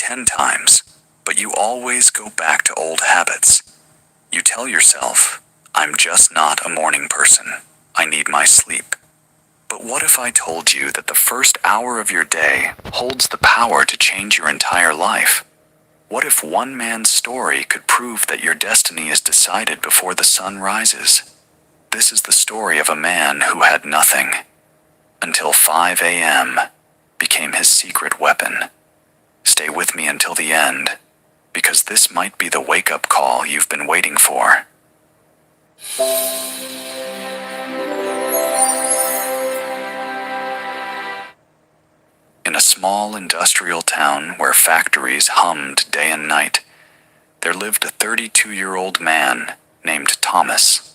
10 times, but you always go back to old habits. You tell yourself, I'm just not a morning person. I need my sleep. But what if I told you that the first hour of your day holds the power to change your entire life? What if one man's story could prove that your destiny is decided before the sun rises? This is the story of a man who had nothing, until 5 a.m. became his secret weapon. Stay with me until the end, because this might be the wake-up call you've been waiting for. In a small industrial town where factories hummed day and night, there lived a 32-year-old man named Thomas.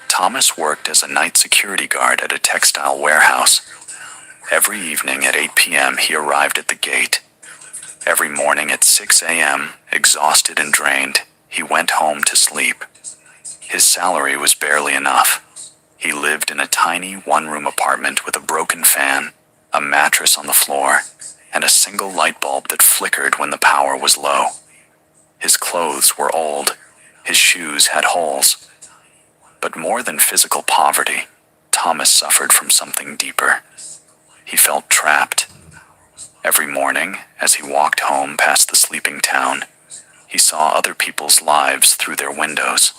Thomas worked as a night security guard at a textile warehouse. Every evening at 8 p.m. he arrived at the gate. Every morning at 6 a.m., exhausted and drained, he went home to sleep. His salary was barely enough. He lived in a tiny one-room apartment with a broken fan, a mattress on the floor, and a single light bulb that flickered when the power was low. His clothes were old. His shoes had holes. But more than physical poverty, Thomas suffered from something deeper. He felt trapped. Every morning, as he walked home past the sleeping town, he saw other people's lives through their windows.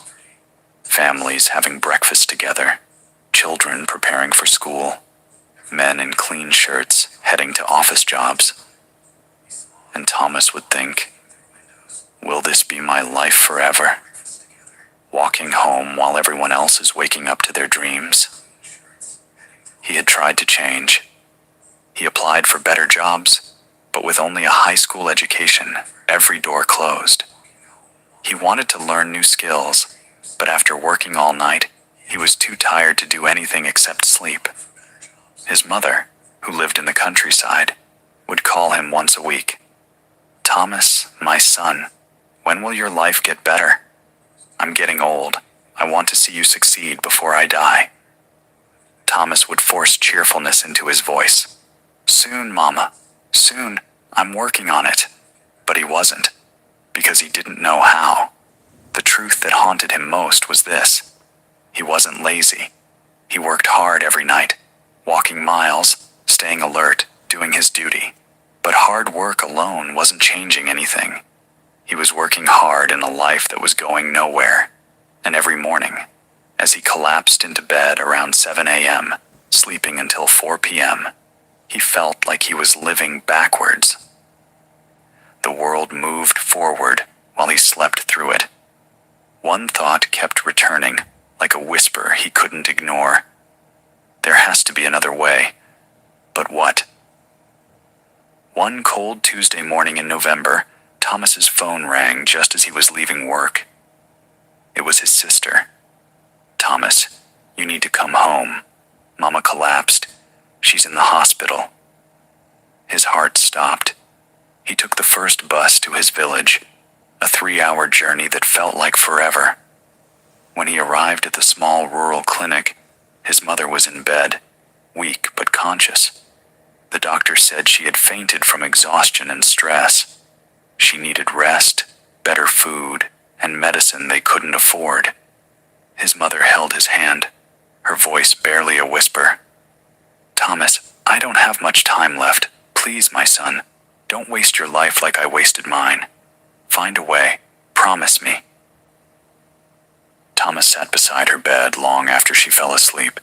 Families having breakfast together, children preparing for school, men in clean shirts heading to office jobs. And Thomas would think, will this be my life forever? Walking home while everyone else is waking up to their dreams. He had tried to change. He applied for better jobs, but with only a high school education, every door closed. He wanted to learn new skills, but after working all night, he was too tired to do anything except sleep. His mother, who lived in the countryside, would call him once a week. Thomas, my son, when will your life get better? I'm getting old. I want to see you succeed before I die. Thomas would force cheerfulness into his voice. Soon, Mama. Soon. I'm working on it. But he wasn't, because he didn't know how. The truth that haunted him most was this. He wasn't lazy. He worked hard every night, walking miles, staying alert, doing his duty. But hard work alone wasn't changing anything. He was working hard in a life that was going nowhere. And every morning, as he collapsed into bed around 7 a.m., sleeping until 4 p.m., he felt like he was living backwards. The world moved forward while he slept through it. One thought kept returning, like a whisper he couldn't ignore. There has to be another way. But what? One cold Tuesday morning in November, Thomas's phone rang just as he was leaving work. It was his sister. Thomas, you need to come home. Mama collapsed. She's in the hospital. His heart stopped. He took the first bus to his village, a 3-hour journey that felt like forever. When he arrived at the small rural clinic, his mother was in bed, weak but conscious. The doctor said she had fainted from exhaustion and stress. She needed rest, better food, and medicine they couldn't afford. His mother held his hand, her voice barely a whisper. Thomas, I don't have much time left. Please, my son, don't waste your life like I wasted mine. Find a way. Promise me. Thomas sat beside her bed long after she fell asleep.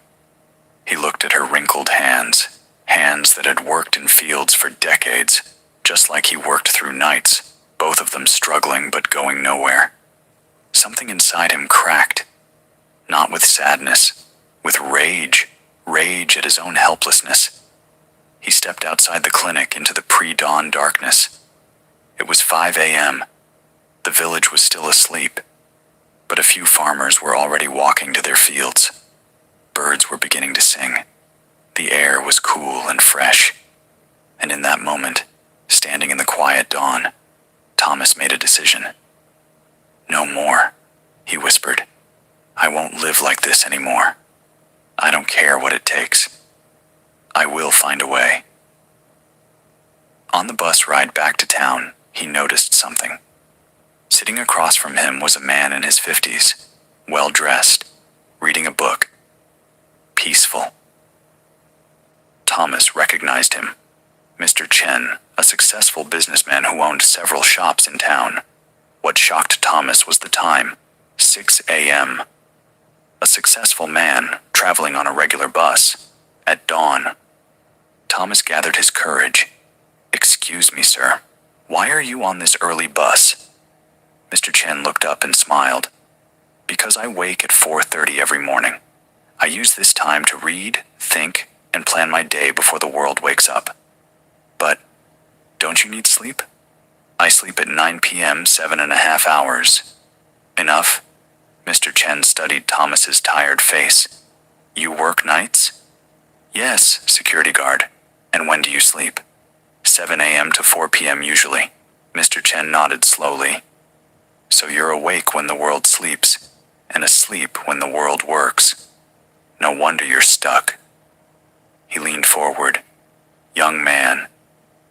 He looked at her wrinkled hands, hands that had worked in fields for decades, just like he worked through nights, both of them struggling but going nowhere. Something inside him cracked, not with sadness, with rage at his own helplessness. He stepped outside the clinic into the pre-dawn darkness. It was 5 a.m. The village was still asleep, but a few farmers were already walking to their fields. Birds were beginning to sing. The air was cool and fresh. And in that moment, standing in the quiet dawn, Thomas made a decision. No more, he whispered. I won't live like this anymore. I don't care what it takes. I will find a way. On the bus ride back to town, he noticed something. Sitting across from him was a man in his 50s, well-dressed, reading a book. Peaceful. Thomas recognized him. Mr. Chen, a successful businessman who owned several shops in town. What shocked Thomas was the time, 6 a.m. A successful man traveling on a regular bus, at dawn. Thomas gathered his courage. "Excuse me, sir. Why are you on this early bus?" Mr. Chen looked up and smiled. "Because I wake at 4:30 every morning. I use this time to read, think, and plan my day before the world wakes up." "But don't you need sleep?" "I sleep at 9 p.m. 7.5 hours. "Enough?" Mr. Chen studied Thomas's tired face. "You work nights?" "Yes, security guard. And when do you sleep?" 7 a.m. to 4 p.m. usually. Mr. Chen nodded slowly. "So you're awake when the world sleeps, and asleep when the world works. No wonder you're stuck." He leaned forward. "Young man,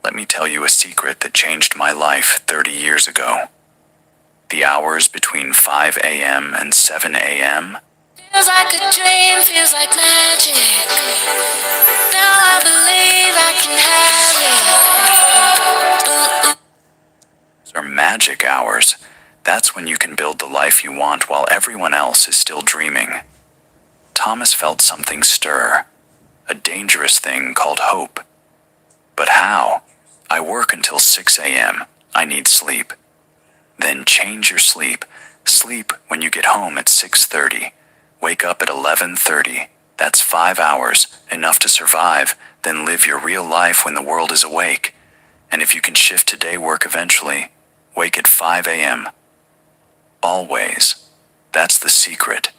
let me tell you a secret that changed my life 30 years ago. The hours between 5 a.m. and 7 a.m. Feels like a dream, feels like magic. Now I believe I can have it. Those are magic hours. That's when you can build the life you want while everyone else is still dreaming." Thomas felt something stir, a dangerous thing called hope. "But how? I work until 6 a.m. I need sleep." "Then change your sleep. Sleep when you get home at 6:30. Wake up at 11:30. That's 5 hours, enough to survive. Then live your real life when the world is awake. And if you can shift to day work eventually, wake at 5 a.m. Always. That's the secret."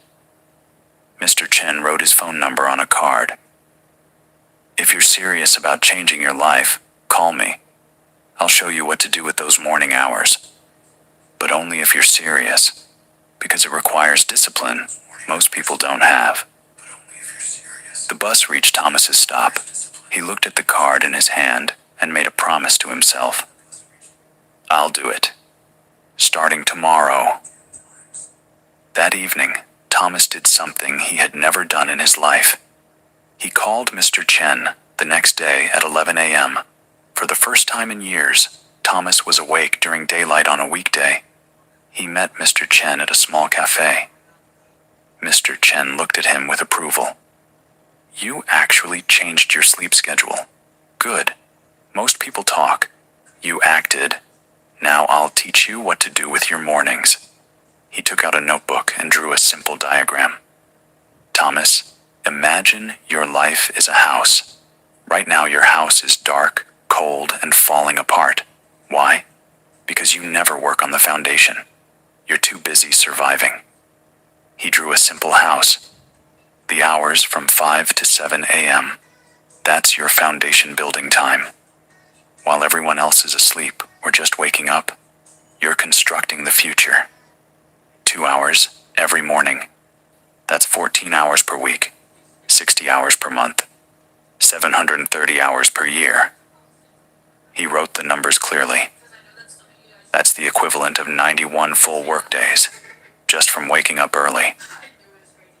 Mr. Chen wrote his phone number on a card. "If you're serious about changing your life, call me. I'll show you what to do with those morning hours. But only if you're serious, because it requires discipline most people don't have." The bus reached Thomas's stop. He looked at the card in his hand and made a promise to himself. "I'll do it. Starting tomorrow." That evening, Thomas did something he had never done in his life. He called Mr. Chen the next day at 11 a.m. For the first time in years, Thomas was awake during daylight on a weekday. He met Mr. Chen at a small cafe. Mr. Chen looked at him with approval. "You actually changed your sleep schedule. Good. Most people talk. You acted. Now I'll teach you what to do with your mornings." He took out a notebook and drew a simple diagram. "Thomas, imagine your life is a house. Right now your house is dark, cold, and falling apart. Why? Because you never work on the foundation. You're too busy surviving." He drew a simple house. The hours from 5 to 7 a.m. That's your foundation building time. While everyone else is asleep or just waking up, you're constructing the future. 2 hours every morning. That's 14 hours per week, 60 hours per month, 730 hours per year. He wrote the numbers clearly. That's the equivalent of 91 full workdays, just from waking up early.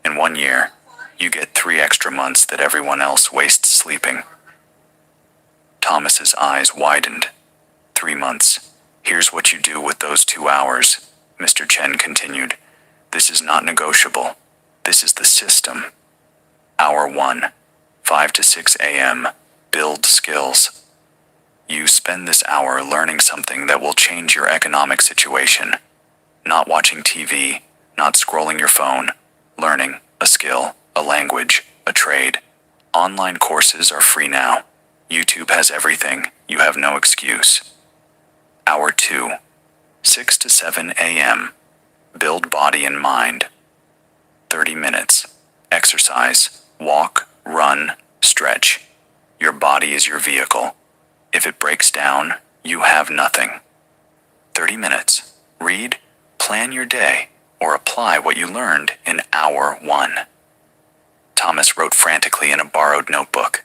In 1 year, you get 3 extra months that everyone else wastes sleeping. Thomas's eyes widened. 3 months. Here's what you do with those 2 hours, Mr. Chen continued. This is not negotiable. This is the system. Hour 1, 5 to 6 a.m. Build skills. You spend this hour learning something that will change your economic situation. Not watching TV, not scrolling your phone. Learning a skill, a language, a trade. Online courses are free now. YouTube has everything. You have no excuse. Hour 2, 6 to 7 a.m. Build body and mind. 30 minutes. Exercise, walk, run, stretch. Your body is your vehicle. If it breaks down, you have nothing. 30 minutes. Read, plan your day, or apply what you learned in hour 1. Thomas wrote frantically in a borrowed notebook.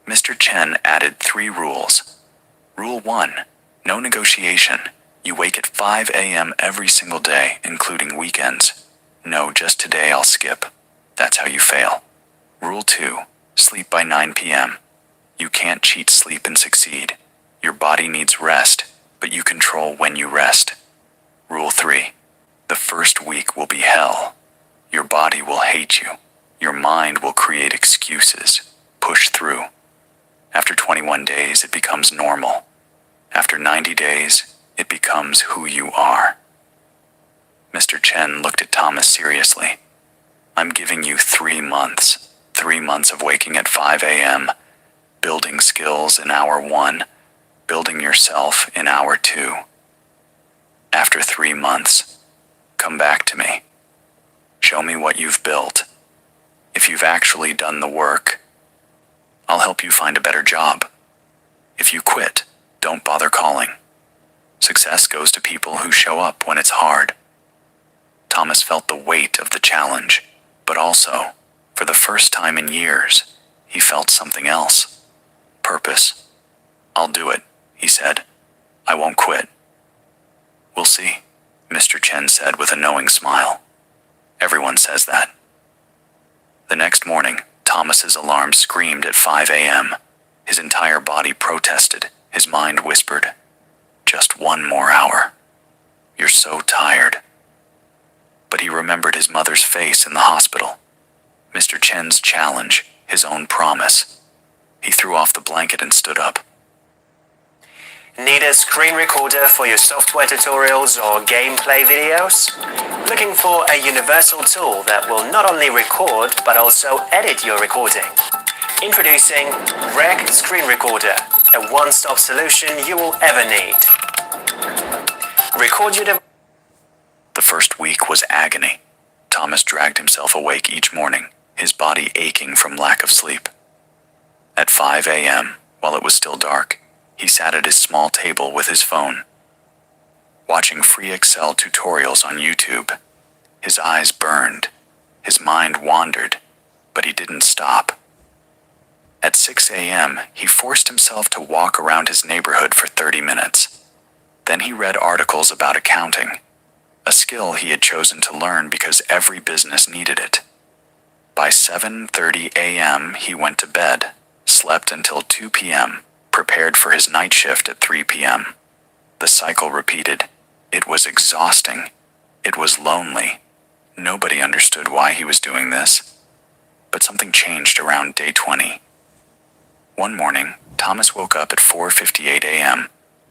Mr. Chen added 3 rules. Rule 1. No negotiation. You wake at 5 a.m. every single day, including weekends. No, just today I'll skip. That's how you fail. Rule 2. Sleep by 9 p.m. You can't cheat sleep and succeed. Your body needs rest, but you control when you rest. Rule 3. The first week will be hell. Your body will hate you. Your mind will create excuses. Push through. After 21 days, it becomes normal. After 90 days, it becomes who you are. Mr. Chen looked at Thomas seriously. I'm giving you 3 months. 3 months of waking at 5 a.m., building skills in hour 1, building yourself in hour 2. After 3 months, come back to me. Show me what you've built. If you've actually done the work, I'll help you find a better job. If you quit, don't bother calling. Success goes to people who show up when it's hard. Thomas felt the weight of the challenge, but also, for the first time in years, he felt something else. Purpose. I'll do it, he said. I won't quit. We'll see, Mr. Chen said with a knowing smile. Everyone says that. The next morning, Thomas's alarm screamed at 5 a.m. His entire body protested. His mind whispered, just 1 more hour. You're so tired. But he remembered his mother's face in the hospital. Mr. Chen's challenge, his own promise. He threw off the blanket and stood up. Need a screen recorder for your software tutorials or gameplay videos? Looking for a universal tool that will not only record but also edit your recording? Introducing Rec Screen Recorder, a one-stop solution you will ever need. Record your device. The first week was agony. Thomas dragged himself awake each morning, his body aching from lack of sleep. At 5 a.m., while it was still dark, he sat at his small table with his phone, watching free Excel tutorials on YouTube. His eyes burned, his mind wandered, but he didn't stop. At 6 a.m., he forced himself to walk around his neighborhood for 30 minutes. Then he read articles about accounting, a skill he had chosen to learn because every business needed it. By 7:30 a.m., he went to bed, slept until 2 p.m., prepared for his night shift at 3 p.m. The cycle repeated. It was exhausting. It was lonely. Nobody understood why he was doing this. But something changed around day 20. One morning, Thomas woke up at 4:58 a.m.,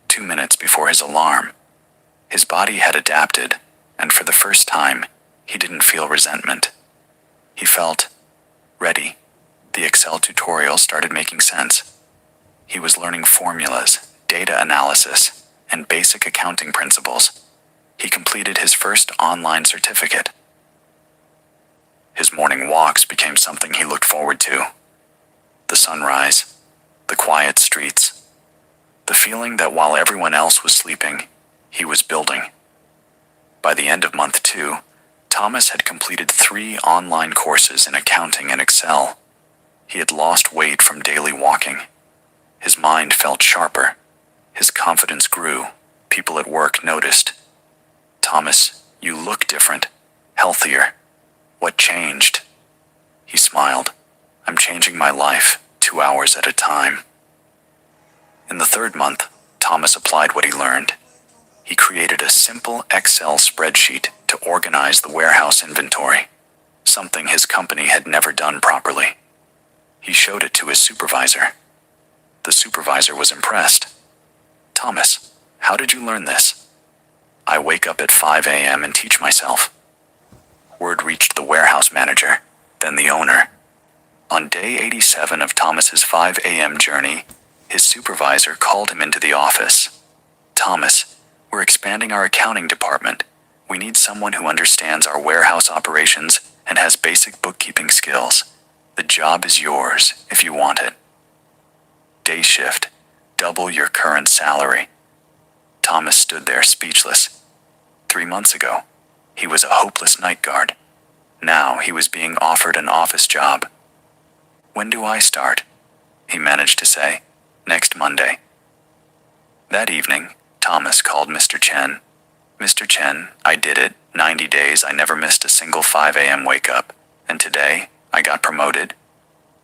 2 minutes before his alarm. His body had adapted, and for the first time, he didn't feel resentment. He felt ready. The Excel tutorial started making sense. He was learning formulas, data analysis, and basic accounting principles. He completed his first online certificate. His morning walks became something he looked forward to. The sunrise, the quiet streets, the feeling that while everyone else was sleeping, he was building. By the end of month 2, Thomas had completed 3 online courses in accounting and Excel. He had lost weight from daily walking. His mind felt sharper. His confidence grew. People at work noticed. Thomas, you look different, healthier. What changed? He smiled. I'm changing my life, 2 hours at a time. In the 3rd month, Thomas applied what he learned. He created a simple Excel spreadsheet to organize the warehouse inventory, something his company had never done properly. He showed it to his supervisor. The supervisor was impressed. Thomas, how did you learn this? I wake up at 5 a.m. and teach myself. Word reached the warehouse manager, then the owner. On day 87 of Thomas's 5 a.m. journey, his supervisor called him into the office. Thomas, we're expanding our accounting department. We need someone who understands our warehouse operations and has basic bookkeeping skills. The job is yours if you want it. Day shift, double your current salary. Thomas stood there speechless. 3 months ago, he was a hopeless night guard. Now he was being offered an office job. When do I start? He managed to say. Next Monday. That evening, Thomas called Mr. Chen. Mr. Chen, I did it. 90 days, I never missed a single 5 a.m. wake up. And today, I got promoted.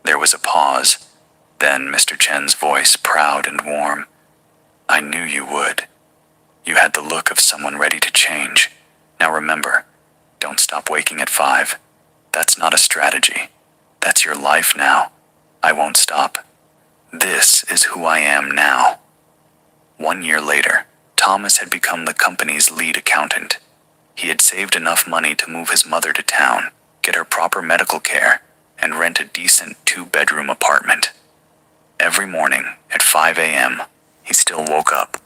There was a pause. Then Mr. Chen's voice, proud and warm. I knew you would. You had the look of someone ready to change. Now remember, don't stop waking at 5. That's not a strategy. That's your life now. I won't stop. This is who I am now. 1 year later, Thomas had become the company's lead accountant. He had saved enough money to move his mother to town, get her proper medical care, and rent a decent 2-bedroom apartment. Every morning at 5 a.m., he still woke up.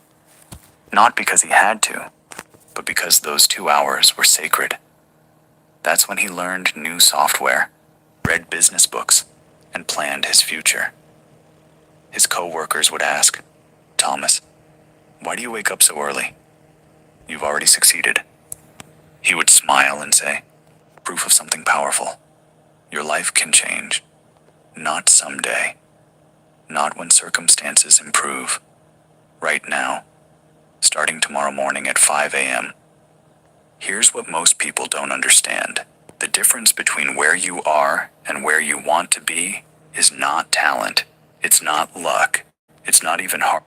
Not because he had to, but because those 2 hours were sacred. That's when he learned new software, read business books, and planned his future. His co-workers would ask, Thomas, why do you wake up so early? You've already succeeded. He would smile and say, proof of something powerful. Your life can change. Not someday. Not when circumstances improve. Right now. Starting tomorrow morning at 5 a.m. Here's what most people don't understand. The difference between where you are and where you want to be is not talent. It's not luck. It's not even hard